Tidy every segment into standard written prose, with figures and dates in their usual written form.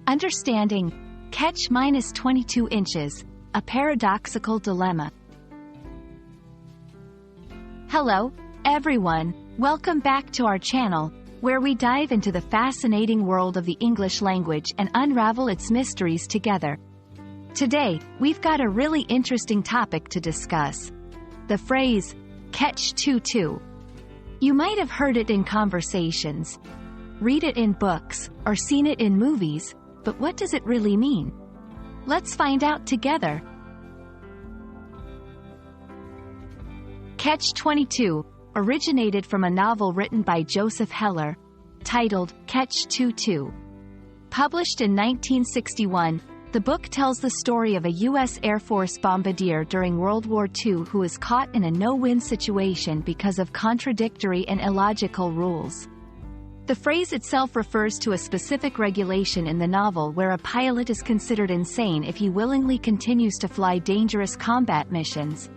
Understanding Catch-22 inches, a paradoxical dilemma. Hello, everyone. Welcome back to our channel, where we dive into the fascinating world of the English language and unravel its mysteries together. Today, we've got a really interesting topic to discuss. The phrase, catch-22. You might have heard it in conversations, read it in books, or seen it in movies, but what does it really mean? Let's find out together. Catch-22 originated from a novel written by Joseph Heller, titled Catch-22. Published in 1961, the book tells the story of a U.S. Air Force bombardier during World War II who is caught in a no-win situation because of contradictory and illogical rules. The phrase itself refers to a specific regulation in the novel where a pilot is considered insane if he willingly continues to fly dangerous combat missions.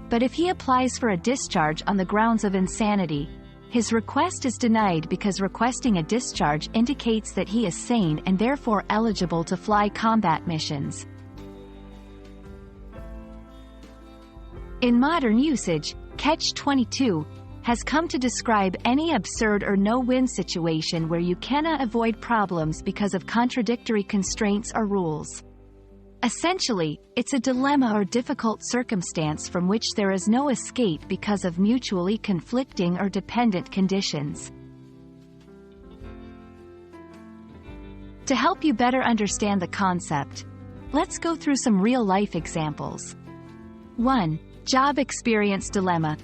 But if he applies for a discharge on the grounds of insanity, his request is denied because requesting a discharge indicates that he is sane and therefore eligible to fly combat missions. In modern usage, catch-22 has come to describe any absurd or no-win situation where you cannot avoid problems because of contradictory constraints or rules. Essentially, it's a dilemma or difficult circumstance from which there is no escape because of mutually conflicting or dependent conditions. To help you better understand the concept, let's go through some real-life examples. 1. Job experience dilemma.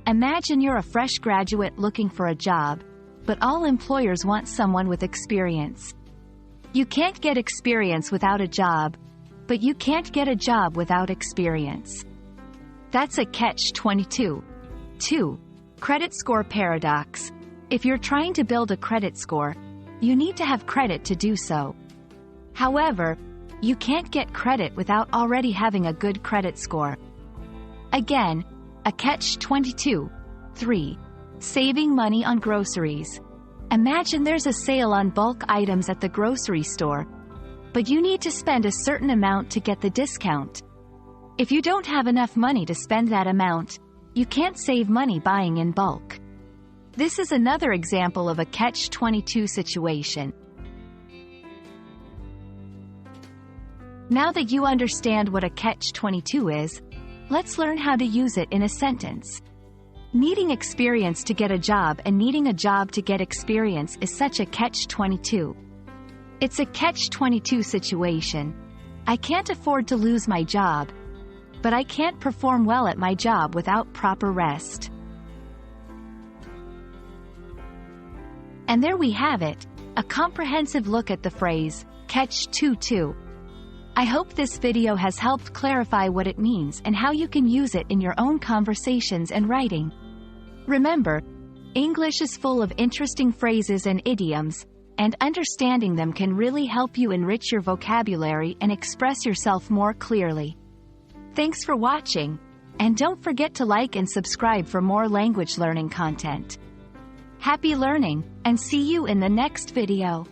Imagine you're a fresh graduate looking for a job, but all employers want someone with experience. You can't get experience without a job, but you can't get a job without experience. That's a catch-22. 2. Credit score paradox. If you're trying to build a credit score, you need to have credit to do so. However, you can't get credit without already having a good credit score. Again, a catch-22. 3. Saving money on groceries. Imagine there's a sale on bulk items at the grocery store, but you need to spend a certain amount to get the discount. If you don't have enough money to spend that amount, you can't save money buying in bulk. This is another example of a catch-22 situation. Now that you understand what a catch-22 is, let's learn how to use it in a sentence. Needing experience to get a job and needing a job to get experience is such a catch-22. It's a catch-22 situation. I can't afford to lose my job, but I can't perform well at my job without proper rest. And there we have it, a comprehensive look at the phrase, catch-22. I hope this video has helped clarify what it means and how you can use it in your own conversations and writing. Remember, English is full of interesting phrases and idioms, and understanding them can really help you enrich your vocabulary and express yourself more clearly. Thanks for watching, and don't forget to like and subscribe for more language learning content. Happy learning, and see you in the next video.